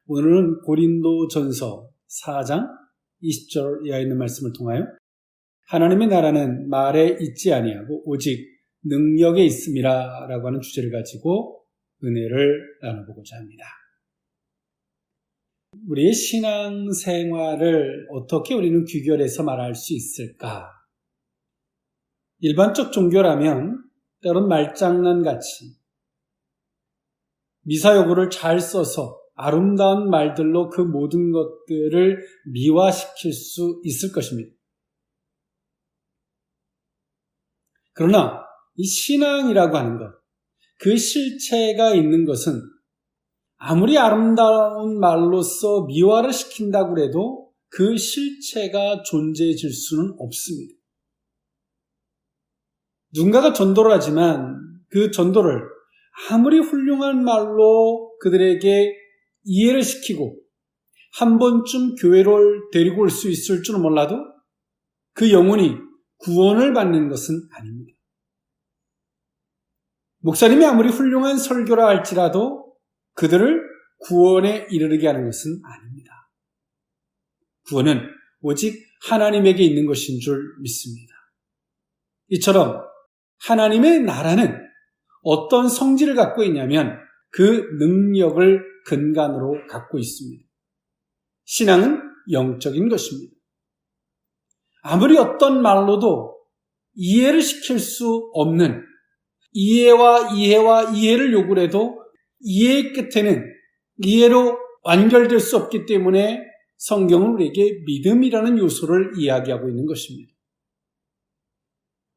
오늘은 고린도전서 4장 20절 이하에 있는 말씀을 통하여 하나님의 나라는 말에 있지 아니하고 오직 능력에 있음이라 라고 하는 주제를 가지고 은혜를 나눠보고자 합니다. 우리의 신앙생활을 어떻게 우리는 귀결해서 말할 수 있을까? 일반적 종교라면 때론 말장난같이 미사여구를 잘 써서 아름다운 말들로 그 모든 것들을 미화시킬 수 있을 것입니다. 그러나 이 신앙이라고 하는 것, 그 실체가 있는 것은 아무리 아름다운 말로서 미화를 시킨다고 해도 그 실체가 존재해질 수는 없습니다. 누군가가 전도를 하지만 그 전도를 아무리 훌륭한 말로 그들에게 이해를 시키고 한 번쯤 교회를 데리고 올 수 있을 줄은 몰라도 그 영혼이 구원을 받는 것은 아닙니다. 목사님이 아무리 훌륭한 설교라 할지라도 그들을 구원에 이르게 하는 것은 아닙니다. 구원은 오직 하나님에게 있는 것인 줄 믿습니다. 이처럼 하나님의 나라는 어떤 성질을 갖고 있냐면 그 능력을 근간으로 갖고 있습니다. 신앙은 영적인 것입니다. 아무리 어떤 말로도 이해를 시킬 수 없는 이해를 요구를 해도 이해의 끝에는 이해로 완결될 수 없기 때문에 성경은 우리에게 믿음이라는 요소를 이야기하고 있는 것입니다.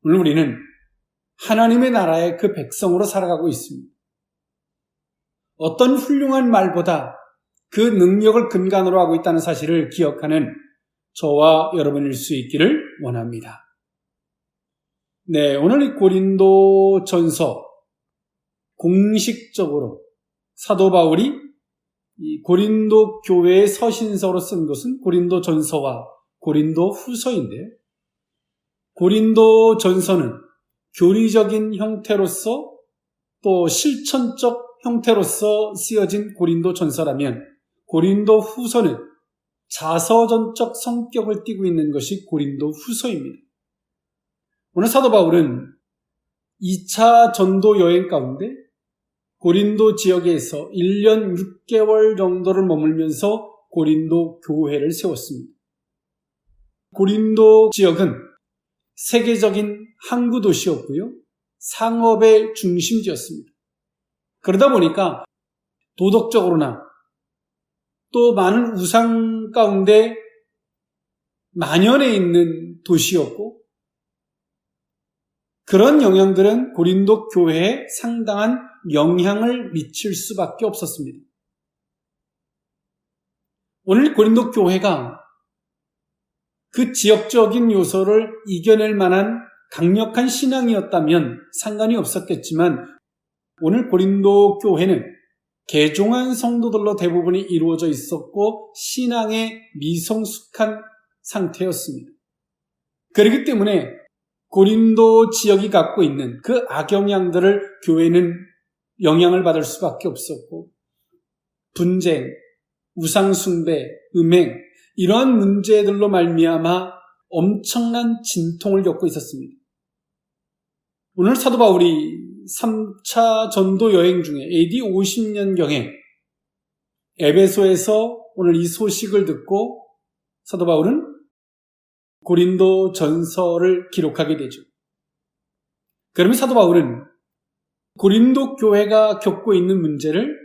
오늘 우리는 하나님의 나라의 그 백성으로 살아가고 있습니다. 어떤 훌륭한 말보다 그 능력을 근간으로 하고 있다는 사실을 기억하는 저와 여러분일 수 있기를 원합니다. 네, 오늘 이 고린도전서 공식적으로 사도 바울이 이 고린도 교회의 서신서로 쓴 것은 고린도전서와 고린도후서인데요. 고린도전서는 교리적인 형태로서 또 실천적 형태로서 쓰여진 고린도전서라면 고린도후서는 자서전적 성격을 띠고 있는 것이 고린도후서입니다. 오늘 사도 바울은 2차 전도 여행 가운데 고린도 지역에서 1년 6개월 정도를 머물면서 고린도 교회를 세웠습니다. 고린도 지역은 세계적인 항구 도시였고요. 상업의 중심지였습니다. 그러다 보니까 도덕적으로나 또 많은 우상 가운데 만연해 있는 도시였고 그런 영향들은 고린도 교회에 상당한 영향을 미칠 수밖에 없었습니다. 오늘 고린도 교회가 그 지역적인 요소를 이겨낼 만한 강력한 신앙이었다면 상관이 없었겠지만 오늘 고린도 교회는 개종한 성도들로 대부분이 이루어져 있었고 신앙에 미성숙한 상태였습니다. 그렇기 때문에 고린도 지역이 갖고 있는 그 악영향들을 교회는 영향을 받을 수밖에 없었고 분쟁, 우상숭배, 음행 이러한 문제들로 말미암아 엄청난 진통을 겪고 있었습니다. 오늘 사도 바울이 3차 전도 여행 중에 AD 50년경에 에베소에서 오늘 이 소식을 듣고 사도 바울은 고린도 전서를 기록하게 되죠. 그러면 사도 바울은 고린도 교회가 겪고 있는 문제를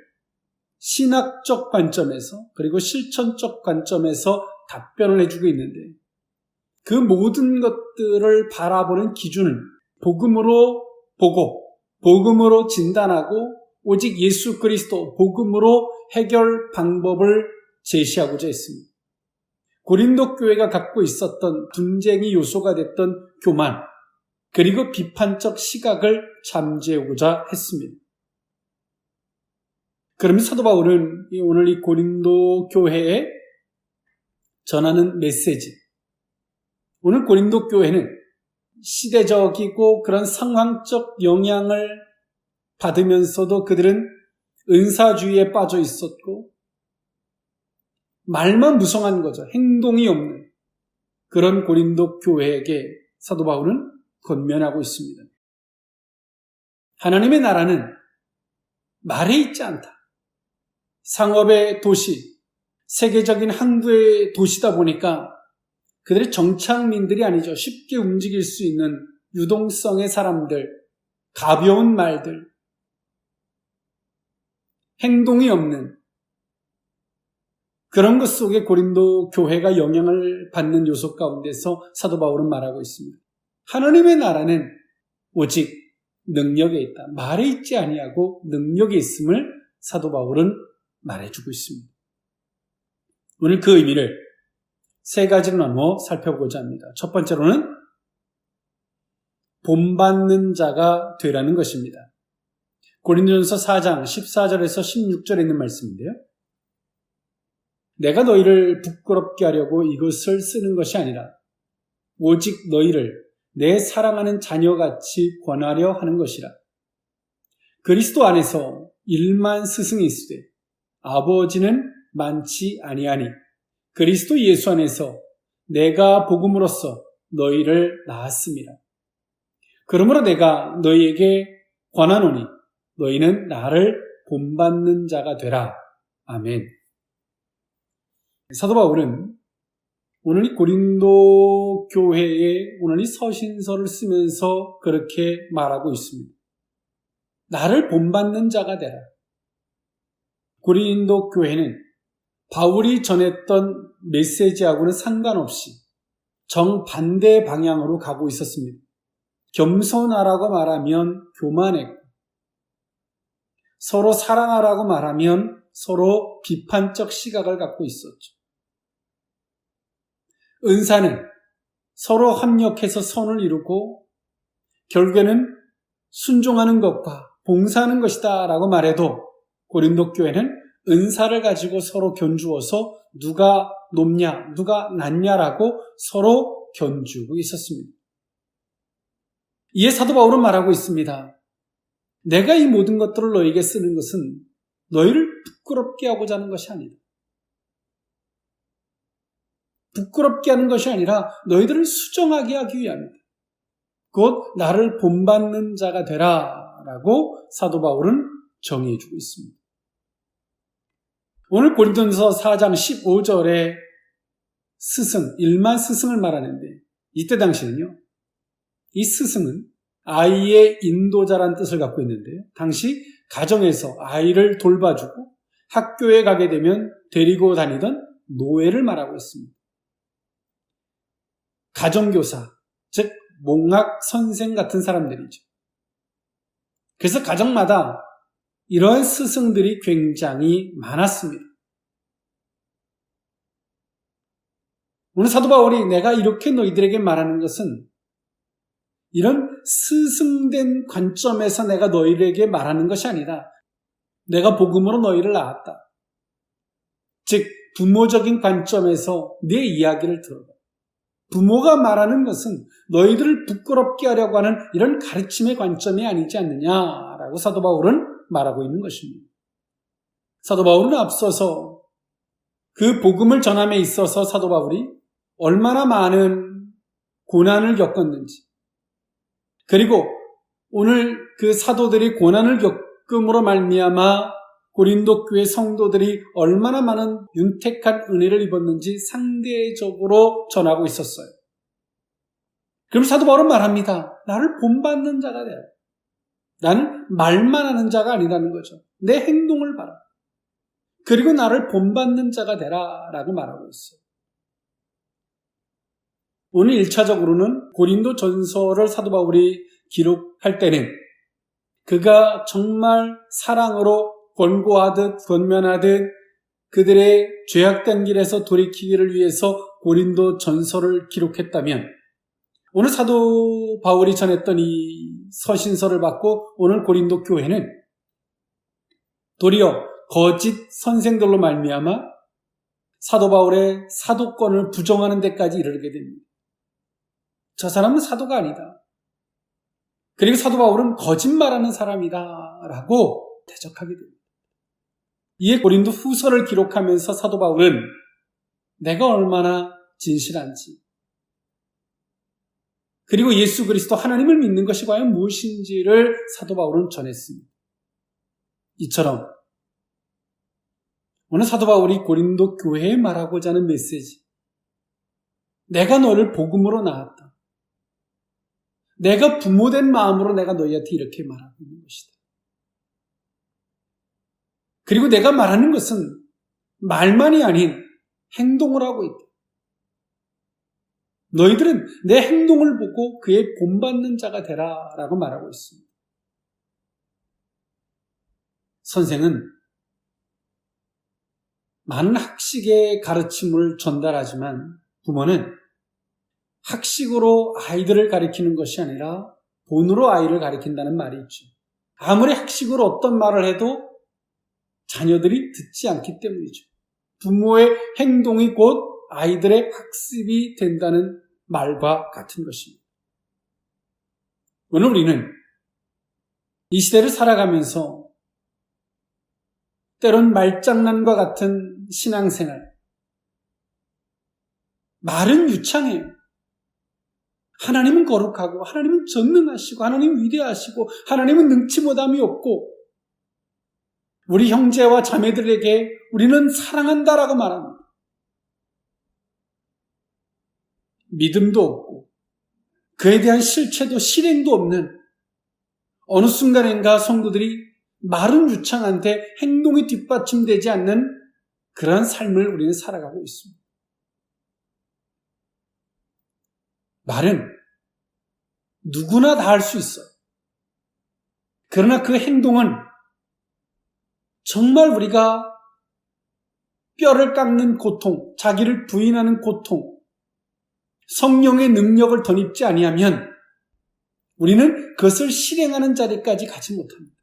신학적 관점에서 그리고 실천적 관점에서 답변을 해주고 있는데 그 모든 것들을 바라보는 기준은 복음으로 보고 복음으로 진단하고 오직 예수 그리스도 복음으로 해결 방법을 제시하고자 했습니다. 고린도 교회가 갖고 있었던 분쟁의 요소가 됐던 교만 그리고 비판적 시각을 잠재우고자 했습니다. 그러면 사도 바울은 오늘 이 고린도 교회에 전하는 메시지 오늘 고린도 교회는 시대적이고 그런 상황적 영향을 받으면서도 그들은 은사주의에 빠져 있었고 말만 무성한 거죠. 행동이 없는 그런 고린도 교회에게 사도 바울은 권면하고 있습니다. 하나님의 나라는 말에 있지 않다. 상업의 도시, 세계적인 항구의 도시다 보니까 그들이 정착민들이 아니죠. 쉽게 움직일 수 있는 유동성의 사람들, 가벼운 말들, 행동이 없는 그런 것 속에 고린도 교회가 영향을 받는 요소 가운데서 사도 바울은 말하고 있습니다. 하나님의 나라는 오직 능력에 있다. 말에 있지 아니하고 능력에 있음을 사도 바울은 말해주고 있습니다. 오늘 그 의미를 세 가지로 나누어 살펴보고자 합니다. 첫 번째로는 본받는 자가 되라는 것입니다. 고린도전서 4장 14절에서 16절에 있는 말씀인데요. 내가 너희를 부끄럽게 하려고 이것을 쓰는 것이 아니라 오직 너희를 내 사랑하는 자녀같이 권하려 하는 것이라. 그리스도 안에서 1만 스승이 있으되 아버지는 많지 아니하니 그리스도 예수 안에서 내가 복음으로써 너희를 낳았습니다. 그러므로 내가 너희에게 권하노니 너희는 나를 본받는 자가 되라. 아멘. 사도 바울은 오늘 이 고린도 교회에 오늘 이 서신서를 쓰면서 그렇게 말하고 있습니다. 나를 본받는 자가 되라. 고린도 교회는 바울이 전했던 메시지하고는 상관없이 정반대 방향으로 가고 있었습니다. 겸손하라고 말하면 교만했고, 서로 사랑하라고 말하면 서로 비판적 시각을 갖고 있었죠. 은사는 서로 합력해서 선을 이루고 결국에는 순종하는 것과 봉사하는 것이다 라고 말해도 고린도 교회는 은사를 가지고 서로 견주어서 누가 높냐 누가 낮냐라고 서로 견주고 있었습니다. 이에 사도 바울은 말하고 있습니다. 내가 이 모든 것들을 너에게 쓰는 것은 너희를 부끄럽게 하고자 하는 것이 아니다. 부끄럽게 하는 것이 아니라 너희들을 수정하게 하기 위함이다. 곧 나를 본받는 자가 되라 라고 사도 바울은 정의해주고 있습니다. 오늘 고린도전서 4장 15절에 스승, 1만 스승을 말하는데 이때 당시는요. 이 스승은 아이의 인도자라는 뜻을 갖고 있는데요. 당시 가정에서 아이를 돌봐주고 학교에 가게 되면 데리고 다니던 노예를 말하고 있습니다. 가정교사, 즉 몽학 선생 같은 사람들이죠. 그래서 가정마다 이러한 스승들이 굉장히 많았습니다. 오늘 사도 바울이 내가 이렇게 너희들에게 말하는 것은 이런 스승된 관점에서 내가 너희들에게 말하는 것이 아니라 내가 복음으로 너희를 낳았다. 즉 부모적인 관점에서 내 이야기를 들어봐. 부모가 말하는 것은 너희들을 부끄럽게 하려고 하는 이런 가르침의 관점이 아니지 않느냐라고 사도 바울은 말하고 있는 것입니다. 사도 바울은 앞서서 그 복음을 전함에 있어서 사도 바울이 얼마나 많은 고난을 겪었는지, 그리고 오늘 그 사도들이 고난을 겪음으로 말미암아 고린도 교회 성도들이 얼마나 많은 윤택한 은혜를 입었는지 상대적으로 전하고 있었어요. 그럼 사도 바울은 말합니다. 나를 본받는 자가 되라. 나는 말만 하는 자가 아니라는 거죠. 내 행동을 봐라. 그리고 나를 본받는 자가 되라 라고 말하고 있어요. 오늘 1차적으로는 고린도 전서를 사도 바울이 기록할 때는 그가 정말 사랑으로 권고하듯 권면하듯 그들의 죄악된 길에서 돌이키기를 위해서 고린도 전서를 기록했다면 오늘 사도 바울이 전했던 이 서신서를 받고 오늘 고린도 교회는 도리어 거짓 선생들로 말미암아 사도 바울의 사도권을 부정하는 데까지 이르게 됩니다. 저 사람은 사도가 아니다. 그리고 사도 바울은 거짓말하는 사람이다 라고 대적하게 됩니다. 이에 고린도 후서를 기록하면서 사도 바울은 내가 얼마나 진실한지, 그리고 예수 그리스도 하나님을 믿는 것이 과연 무엇인지를 사도 바울은 전했습니다. 이처럼 오늘 사도 바울이 고린도 교회에 말하고자 하는 메시지, 내가 너를 복음으로 낳았다, 내가 부모된 마음으로 내가 너희한테 이렇게 말하고 있는 것이다. 그리고 내가 말하는 것은 말만이 아닌 행동을 하고 있다. 너희들은 내 행동을 보고 그의 본받는 자가 되라 라고 말하고 있습니다. 선생은 많은 학식의 가르침을 전달하지만 부모는 학식으로 아이들을 가르치는 것이 아니라 본으로 아이를 가르친다는 말이 있죠. 아무리 학식으로 어떤 말을 해도 자녀들이 듣지 않기 때문이죠. 부모의 행동이 곧 아이들의 학습이 된다는 말과 같은 것입니다. 오늘 우리는 이 시대를 살아가면서 때론 말장난과 같은 신앙생활, 말은 유창해요. 하나님은 거룩하고 하나님은 전능하시고 하나님은 위대하시고 하나님은 능치 못함이 없고 우리 형제와 자매들에게 우리는 사랑한다라고 말합니다. 믿음도 없고 그에 대한 실체도 실행도 없는 어느 순간인가 성도들이 말은 유창한데 행동이 뒷받침되지 않는 그러한 삶을 우리는 살아가고 있습니다. 말은 누구나 다 할 수 있어요. 그러나 그 행동은 정말 우리가 뼈를 깎는 고통, 자기를 부인하는 고통, 성령의 능력을 덧입지 아니하면 우리는 그것을 실행하는 자리까지 가지 못합니다.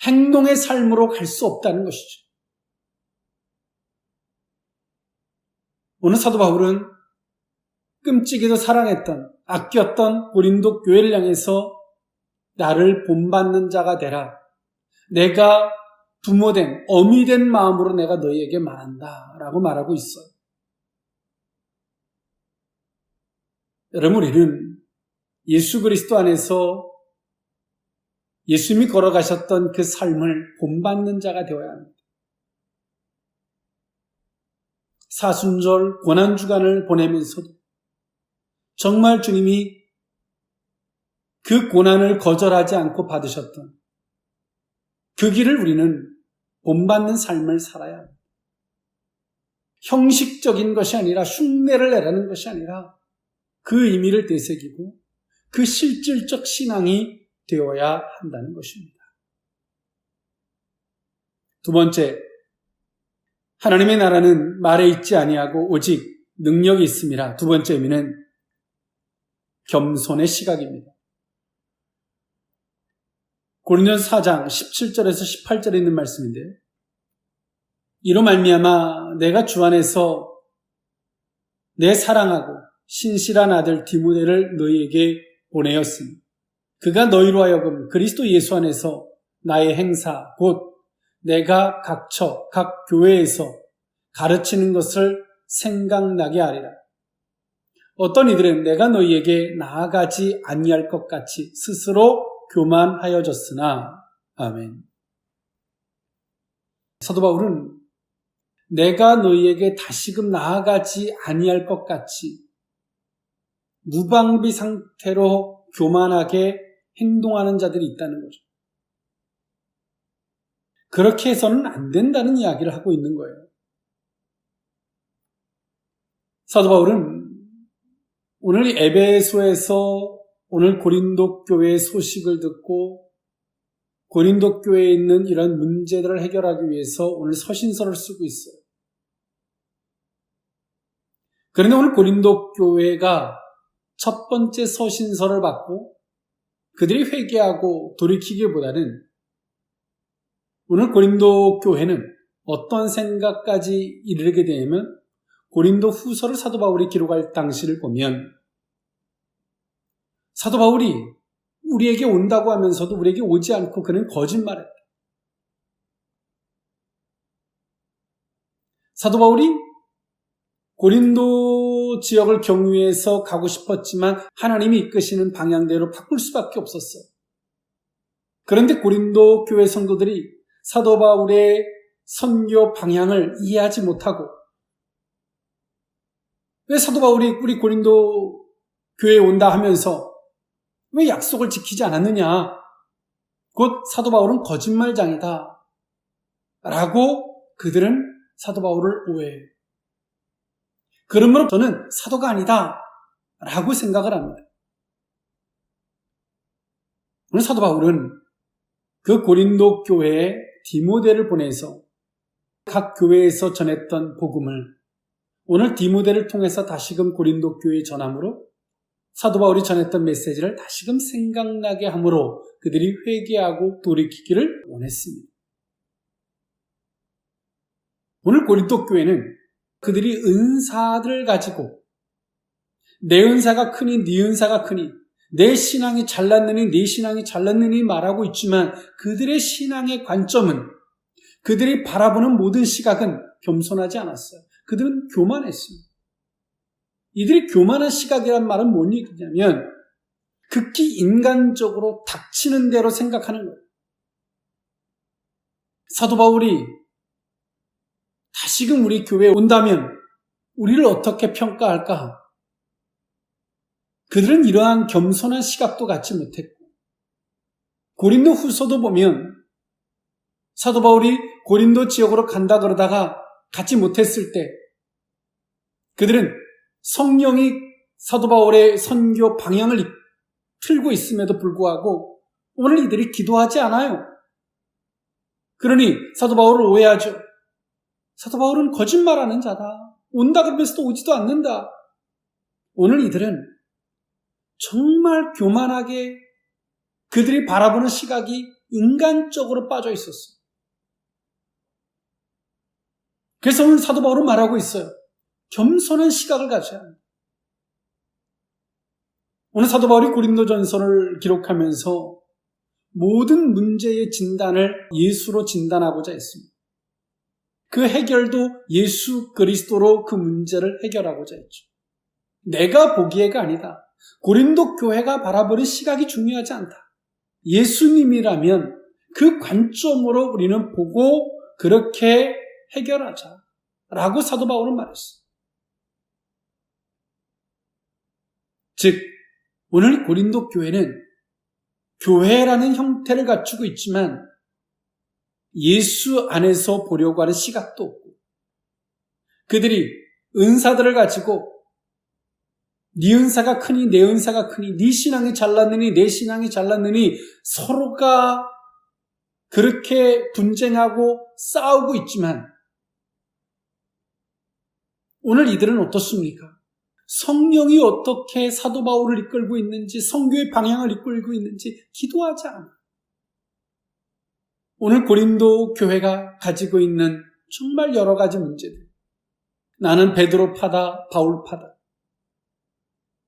행동의 삶으로 갈 수 없다는 것이죠. 오늘 사도 바울은 끔찍이도 사랑했던, 아꼈던 고린도 교회를 향해서 나를 본받는 자가 되라. 내가 부모된, 어미된 마음으로 내가 너희에게 말한다. 라고 말하고 있어요. 여러분, 우리는 예수 그리스도 안에서 예수님이 걸어가셨던 그 삶을 본받는 자가 되어야 합니다. 사순절 고난주간을 보내면서도 정말 주님이 그 고난을 거절하지 않고 받으셨던 그 길을 우리는 본받는 삶을 살아야 합니다. 형식적인 것이 아니라 흉내를 내라는 것이 아니라 그 의미를 되새기고 그 실질적 신앙이 되어야 한다는 것입니다. 두 번째, 하나님의 나라는 말에 있지 아니하고 오직 능력이 있음이라. 두 번째 의미는 겸손의 시각입니다. 고린도서 4장 17절에서 18절에 있는 말씀인데요. 이로 말미암아 내가 주 안에서 내 사랑하고 신실한 아들 디모데를 너희에게 보내었으니 그가 너희로 하여금 그리스도 예수 안에서 나의 행사 곧 내가 각처 각 교회에서 가르치는 것을 생각나게 하리라. 어떤 이들은 내가 너희에게 나아가지 아니할 것 같이 스스로 교만하여졌으나 아멘. 사도 바울은 내가 너희에게 다시금 나아가지 아니할 것 같이 무방비 상태로 교만하게 행동하는 자들이 있다는 거죠. 그렇게 해서는 안 된다는 이야기를 하고 있는 거예요. 사도 바울은 오늘 에베소에서 오늘 고린도 교회의 소식을 듣고 고린도 교회에 있는 이런 문제들을 해결하기 위해서 오늘 서신서를 쓰고 있어요. 그런데 오늘 고린도 교회가 첫 번째 서신서를 받고 그들이 회개하고 돌이키기보다는 오늘 고린도 교회는 어떤 생각까지 이르게 되냐면 고린도 후서를 사도 바울이 기록할 당시를 보면 사도 바울이 우리에게 온다고 하면서도 우리에게 오지 않고 그는 거짓말했다. 사도 바울이 고린도 지역을 경유해서 가고 싶었지만 하나님이 이끄시는 방향대로 바꿀 수밖에 없었어요. 그런데 고린도 교회 성도들이 사도 바울의 선교 방향을 이해하지 못하고, 왜 사도 바울이 우리 고린도 교회에 온다 하면서 왜 약속을 지키지 않았느냐? 곧 사도 바울은 거짓말장이다 라고 그들은 사도 바울을 오해해요. 그러므로 저는 사도가 아니다 라고 생각을 합니다. 오늘 사도 바울은 그 고린도 교회에 디모데를 보내서 각 교회에서 전했던 복음을 오늘 디모데를 통해서 다시금 고린도 교회에 전함으로 사도 바울이 전했던 메시지를 다시금 생각나게 함으로 그들이 회개하고 돌이키기를 원했습니다. 오늘 고린도 교회는 그들이 은사들을 가지고 내 은사가 크니 네 은사가 크니 내 신앙이 잘났느니 네 신앙이 잘났느니 말하고 있지만 그들의 신앙의 관점은, 그들이 바라보는 모든 시각은 겸손하지 않았어요. 그들은 교만했습니다. 이들이 교만한 시각이란 말은 뭔 얘기냐면 극히 인간적으로 닥치는 대로 생각하는 거예요. 사도 바울이 다시금 우리 교회에 온다면 우리를 어떻게 평가할까? 그들은 이러한 겸손한 시각도 갖지 못했고, 고린도 후서도 보면 사도 바울이 고린도 지역으로 간다 그러다가 가지 못했을 때 그들은 성령이 사도 바울의 선교 방향을 틀고 있음에도 불구하고 오늘 이들이 기도하지 않아요. 그러니 사도 바울을 오해하죠. 사도 바울은 거짓말하는 자다. 온다 그러면서도 오지도 않는다. 오늘 이들은 정말 교만하게 그들이 바라보는 시각이 인간적으로 빠져 있었어요. 그래서 오늘 사도 바울은 말하고 있어요. 겸손한 시각을 가져야 합니다. 오늘 사도 바울이 고린도전서를 기록하면서 모든 문제의 진단을 예수로 진단하고자 했습니다. 그 해결도 예수 그리스도로 그 문제를 해결하고자 했죠. 내가 보기에가 아니다. 고린도 교회가 바라보는 시각이 중요하지 않다. 예수님이라면 그 관점으로 우리는 보고 그렇게 해결하자 라고 사도 바울은 말했어요. 즉 오늘 고린도 교회는 교회라는 형태를 갖추고 있지만 예수 안에서 보려고 하는 시각도 없고, 그들이 은사들을 가지고 네 은사가 크니 내 은사가 크니 네 신앙이 잘났느니 내 신앙이 잘났느니 서로가 그렇게 분쟁하고 싸우고 있지만 오늘 이들은 어떻습니까? 성령이 어떻게 사도 바울을 이끌고 있는지, 선교의 방향을 이끌고 있는지 기도하지 않아요. 오늘 고린도 교회가 가지고 있는 정말 여러 가지 문제들, 나는 베드로파다 바울파다,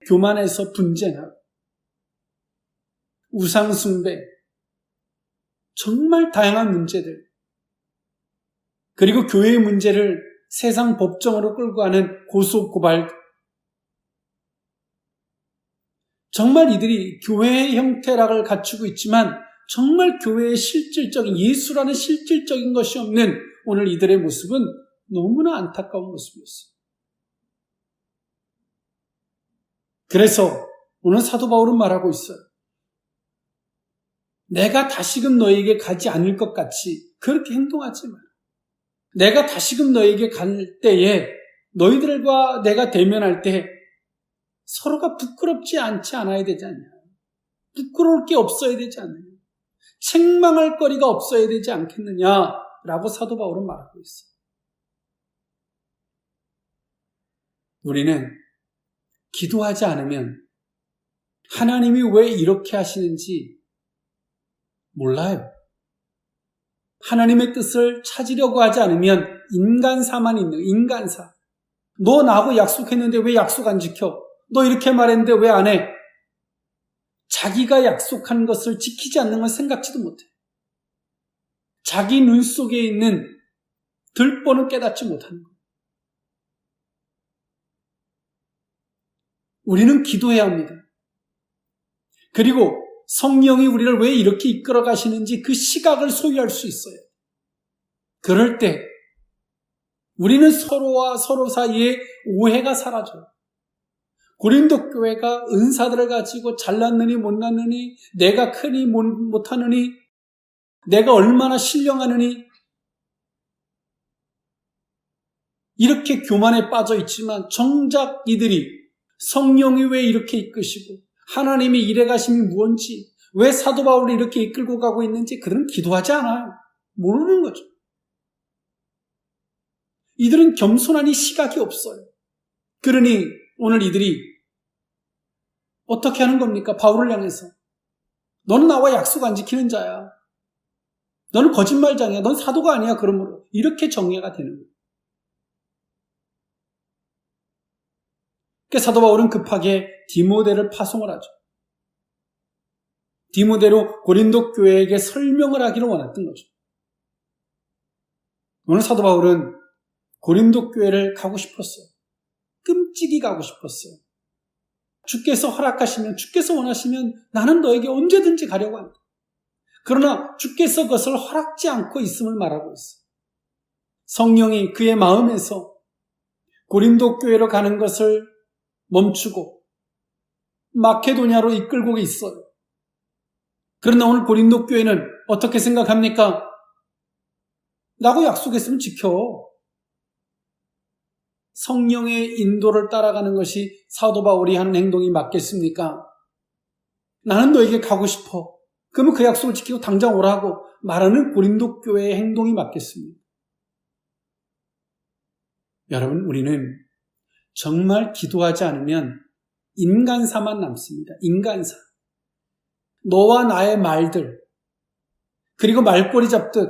교만해서 분쟁하고 우상숭배, 정말 다양한 문제들, 그리고 교회의 문제를 세상 법정으로 끌고 가는 고소고발, 정말 이들이 교회의 형태락을 갖추고 있지만 정말 교회의 실질적인, 예수라는 실질적인 것이 없는 오늘 이들의 모습은 너무나 안타까운 모습이었어요. 그래서 오늘 사도 바울은 말하고 있어요. 내가 다시금 너에게 가지 않을 것 같이 그렇게 행동하지 마라. 내가 다시금 너에게 갈 때에 너희들과 내가 대면할 때 서로가 부끄럽지 않지 않아야 되지 않냐. 부끄러울 게 없어야 되지 않느냐. 책망할 거리가 없어야 되지 않겠느냐라고 사도 바울은 말하고 있어요. 우리는 기도하지 않으면 하나님이 왜 이렇게 하시는지 몰라요. 하나님의 뜻을 찾으려고 하지 않으면 인간사만 있는 인간사. 너 나하고 약속했는데 왜 약속 안 지켜? 너 이렇게 말했는데 왜 안 해? 자기가 약속한 것을 지키지 않는 건 생각지도 못해. 자기 눈 속에 있는 들보는 깨닫지 못하는 거예요. 우리는 기도해야 합니다. 그리고 성령이 우리를 왜 이렇게 이끌어 가시는지 그 시각을 소유할 수 있어요. 그럴 때 우리는 서로와 서로 사이에 오해가 사라져요. 고린도 교회가 은사들을 가지고 잘났느니 못났느니, 내가 크니 못하느니, 내가 얼마나 신령하느니, 이렇게 교만에 빠져 있지만 정작 이들이 성령이 왜 이렇게 이끄시고 하나님이 이래 가심이 무언지, 왜 사도 바울을 이렇게 이끌고 가고 있는지 그들은 기도하지 않아요. 모르는 거죠. 이들은 겸손하니 시각이 없어요. 그러니 오늘 이들이 어떻게 하는 겁니까? 바울을 향해서. 너는 나와 약속 안 지키는 자야. 너는 거짓말장이야. 넌 사도가 아니야. 그러므로 이렇게 정죄가 되는 거예요. 그래서 사도 바울은 급하게 디모데를 파송을 하죠. 디모데로 고린도 교회에게 설명을 하기를 원했던 거죠. 오늘 사도 바울은 고린도 교회를 가고 싶었어요. 끔찍이 가고 싶었어요. 주께서 허락하시면, 주께서 원하시면 나는 너에게 언제든지 가려고 한다. 그러나 주께서 그것을 허락지 않고 있음을 말하고 있어요. 성령이 그의 마음에서 고린도 교회로 가는 것을 멈추고 마케도냐로 이끌고 있어요. 그러나 오늘 고린도 교회는 어떻게 생각합니까? 나하고 약속했으면 지켜. 성령의 인도를 따라가는 것이 사도 바울이 하는 행동이 맞겠습니까? 나는 너에게 가고 싶어. 그러면 그 약속을 지키고 당장 오라고 말하는 고린도 교회의 행동이 맞겠습니까? 여러분, 우리는 정말 기도하지 않으면 인간사만 남습니다. 인간사. 너와 나의 말들, 그리고 말꼬리 잡듯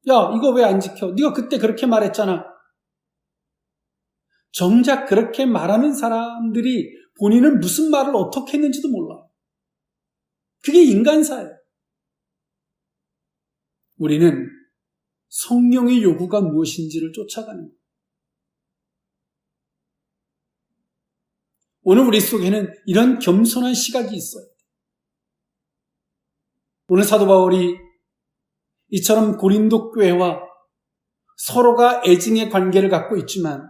야, 이거 왜 안 지켜? 네가 그때 그렇게 말했잖아. 정작 그렇게 말하는 사람들이 본인은 무슨 말을 어떻게 했는지도 몰라. 그게 인간사예요. 우리는 성령의 요구가 무엇인지를 쫓아가는 거예요. 오늘 우리 속에는 이런 겸손한 시각이 있어요. 오늘 사도 바울이 이처럼 고린도 교회와 서로가 애증의 관계를 갖고 있지만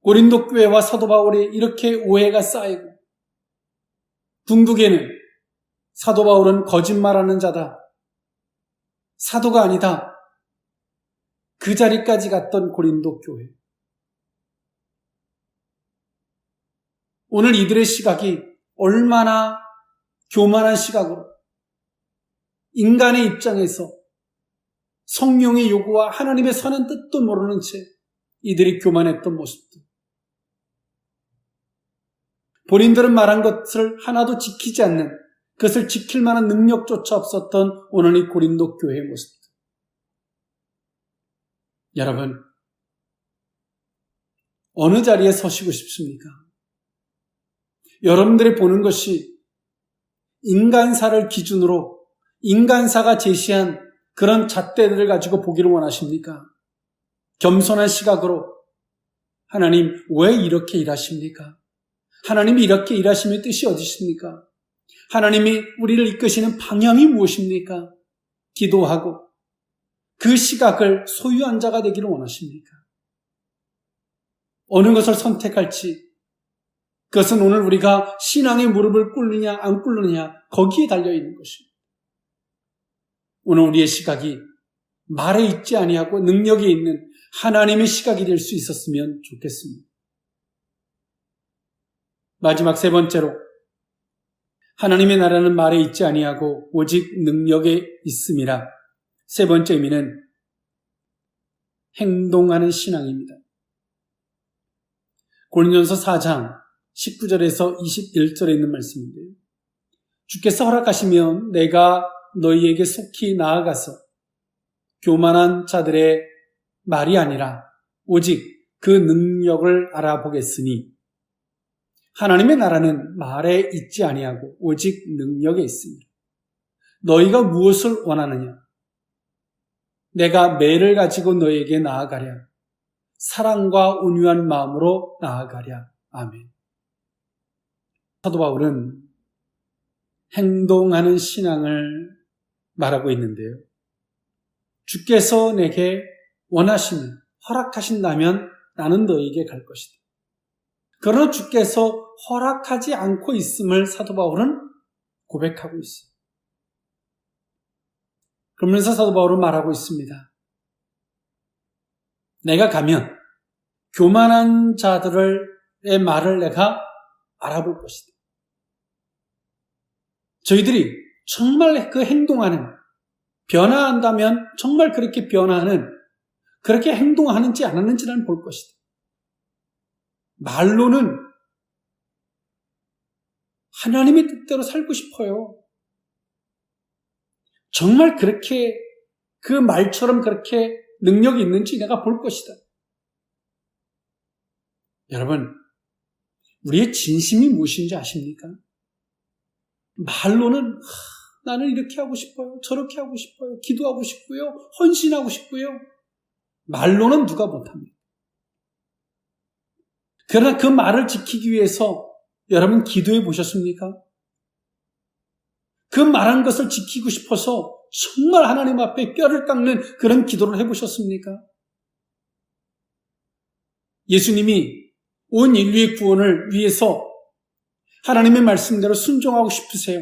고린도 교회와 사도 바울이 이렇게 오해가 쌓이고 궁극에는 사도 바울은 거짓말하는 자다. 사도가 아니다. 그 자리까지 갔던 고린도 교회. 오늘 이들의 시각이 얼마나 교만한 시각으로 인간의 입장에서 성령의 요구와 하나님의 선한 뜻도 모르는 채 이들이 교만했던 모습들. 본인들은 말한 것을 하나도 지키지 않는, 그것을 지킬 만한 능력조차 없었던 오늘 이 고린도 교회의 모습들. 여러분, 어느 자리에 서시고 싶습니까? 여러분들이 보는 것이 인간사를 기준으로 인간사가 제시한 그런 잣대들을 가지고 보기를 원하십니까? 겸손한 시각으로 하나님 왜 이렇게 일하십니까? 하나님이 이렇게 일하시면 뜻이 어디 있습니까? 하나님이 우리를 이끄시는 방향이 무엇입니까? 기도하고 그 시각을 소유한 자가 되기를 원하십니까? 어느 것을 선택할지, 그것은 오늘 우리가 신앙의 무릎을 꿇느냐 안 꿇느냐 거기에 달려있는 것입니다. 오늘 우리의 시각이 말에 있지 아니하고 능력이 있는 하나님의 시각이 될 수 있었으면 좋겠습니다. 마지막 세 번째로, 하나님의 나라는 말에 있지 아니하고 오직 능력에 있음이라. 세 번째 의미는 행동하는 신앙입니다. 고린도전서 4장 19절에서 21절에 있는 말씀인데요. 주께서 허락하시면 내가 너희에게 속히 나아가서 교만한 자들의 말이 아니라 오직 그 능력을 알아보겠으니 하나님의 나라는 말에 있지 아니하고 오직 능력에 있습니다. 너희가 무엇을 원하느냐? 내가 매를 가지고 너희에게 나아가랴. 사랑과 온유한 마음으로 나아가랴. 아멘. 사도 바울은 행동하는 신앙을 말하고 있는데요. 주께서 내게 원하시면, 허락하신다면 나는 너에게 갈 것이다. 그러나 주께서 허락하지 않고 있음을 사도 바울은 고백하고 있어요. 그러면서 사도 바울은 말하고 있습니다. 내가 가면 교만한 자들의 말을 내가 알아볼 것이다. 저희들이 정말 그 행동하는, 변화한다면 정말 그렇게 변화하는, 그렇게 행동하는지 안 하는지는 볼 것이다. 말로는 하나님의 뜻대로 살고 싶어요. 정말 그렇게 그 말처럼 그렇게 능력이 있는지 내가 볼 것이다. 여러분, 우리의 진심이 무엇인지 아십니까? 말로는 나는 이렇게 하고 싶어요. 저렇게 하고 싶어요. 기도하고 싶고요. 헌신하고 싶고요. 말로는 누가 못합니다. 그러나 그 말을 지키기 위해서 여러분 기도해 보셨습니까? 그 말한 것을 지키고 싶어서 정말 하나님 앞에 뼈를 깎는 그런 기도를 해보셨습니까? 예수님이 온 인류의 구원을 위해서 하나님의 말씀대로 순종하고 싶으세요?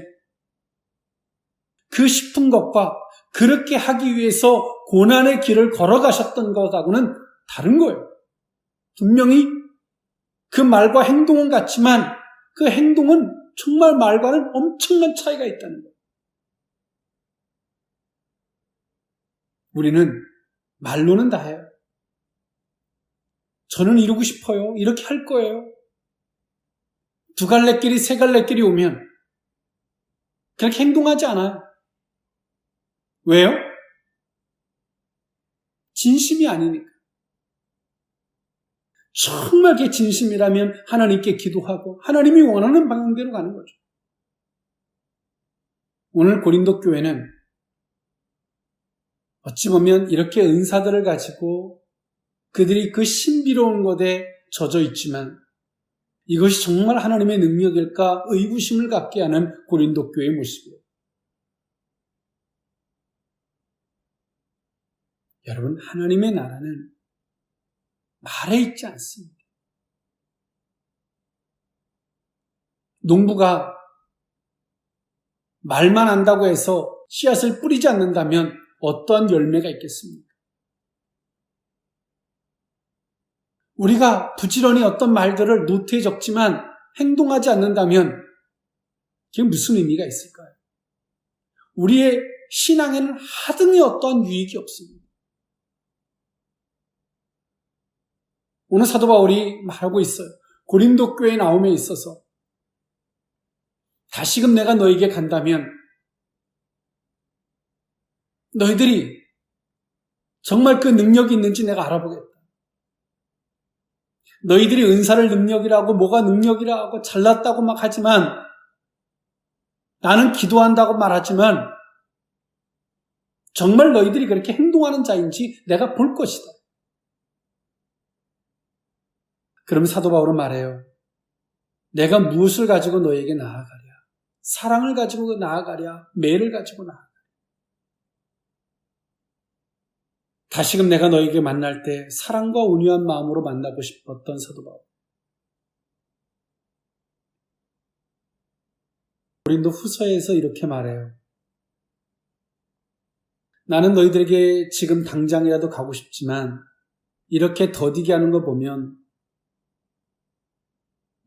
그 싶은 것과 그렇게 하기 위해서 고난의 길을 걸어가셨던 것하고는 다른 거예요. 분명히 그 말과 행동은 같지만 그 행동은 정말 말과는 엄청난 차이가 있다는 거예요. 우리는 말로는 다 해요. 저는 이루고 싶어요. 이렇게 할 거예요. 두 갈래 길이 세 갈래 길이 오면 그렇게 행동하지 않아요. 왜요? 진심이 아니니까. 정말 그게 진심이라면 하나님께 기도하고 하나님이 원하는 방향대로 가는 거죠. 오늘 고린도 교회는 어찌 보면 이렇게 은사들을 가지고 그들이 그 신비로운 것에 젖어 있지만 이것이 정말 하나님의 능력일까 의구심을 갖게 하는 고린도 교회의 모습이에요. 여러분, 하나님의 나라는 말에 있지 않습니다. 농부가 말만 한다고 해서 씨앗을 뿌리지 않는다면 어떠한 열매가 있겠습니까? 우리가 부지런히 어떤 말들을 노트에 적지만 행동하지 않는다면 그게 무슨 의미가 있을까요? 우리의 신앙에는 하등의 어떠한 유익이 없습니다. 오늘 사도 바울이 말하고 있어요. 고린도 교회 나옴에 있어서 다시금 내가 너에게 간다면 너희들이 정말 그 능력이 있는지 내가 알아보겠다. 너희들이 은사를 능력이라고 뭐가 능력이라고 잘났다고 막 하지만 나는 기도한다고 말하지만 정말 너희들이 그렇게 행동하는 자인지 내가 볼 것이다. 그럼 사도 바울은 말해요. 내가 무엇을 가지고 너에게 나아가랴? 사랑을 가지고 나아가랴? 매를 가지고 나아가랴? 다시금 내가 너에게 만날 때 사랑과 온유한 마음으로 만나고 싶었던 사도 바울. 고린도 후서에서 이렇게 말해요. 나는 너희들에게 지금 당장이라도 가고 싶지만 이렇게 더디게 하는 거 보면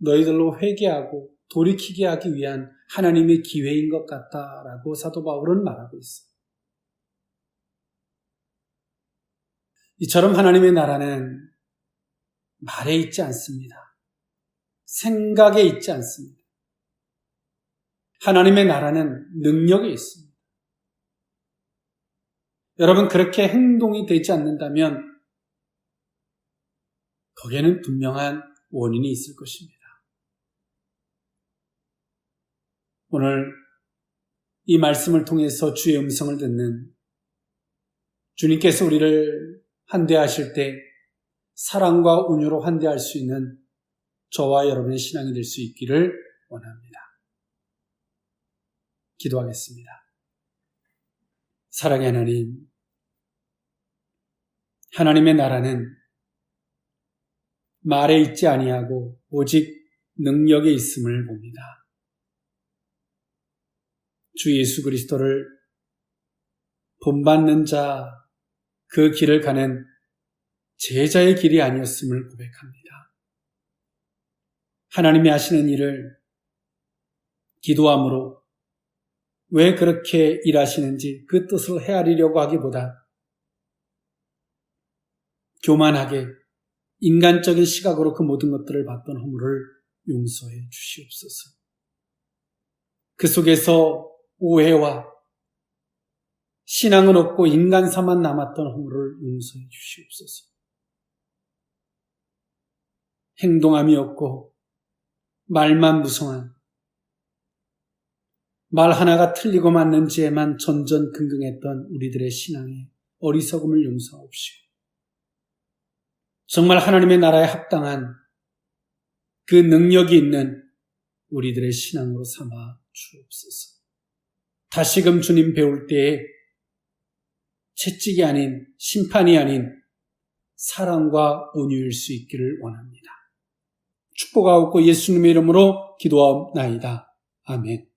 너희들로 회개하고 돌이키게 하기 위한 하나님의 기회인 것 같다라고 사도 바울은 말하고 있어요. 이처럼 하나님의 나라는 말에 있지 않습니다. 생각에 있지 않습니다. 하나님의 나라는 능력에 있습니다. 여러분, 그렇게 행동이 되지 않는다면 거기에는 분명한 원인이 있을 것입니다. 오늘 이 말씀을 통해서 주의 음성을 듣는 주님께서 우리를 환대하실 때 사랑과 온유로 환대할 수 있는 저와 여러분의 신앙이 될 수 있기를 원합니다. 기도하겠습니다. 사랑의 하나님, 하나님의 나라는 말에 있지 아니하고 오직 능력에 있음을 봅니다. 주 예수 그리스도를 본받는 자, 그 길을 가는 제자의 길이 아니었음을 고백합니다. 하나님이 하시는 일을 기도함으로 왜 그렇게 일하시는지 그 뜻을 헤아리려고 하기보다 교만하게 인간적인 시각으로 그 모든 것들을 봤던 허물을 용서해 주시옵소서. 그 속에서 오해와 신앙은 없고 인간사만 남았던 허물을 용서해 주시옵소서. 행동함이 없고 말만 무성한, 말 하나가 틀리고 맞는지에만 전전긍긍했던 우리들의 신앙의 어리석음을 용서하옵시고 정말 하나님의 나라에 합당한 그 능력이 있는 우리들의 신앙으로 삼아 주옵소서. 다시금 주님 배울 때에 채찍이 아닌, 심판이 아닌 사랑과 온유일 수 있기를 원합니다. 축복하옵고 예수님의 이름으로 기도하옵나이다. 아멘.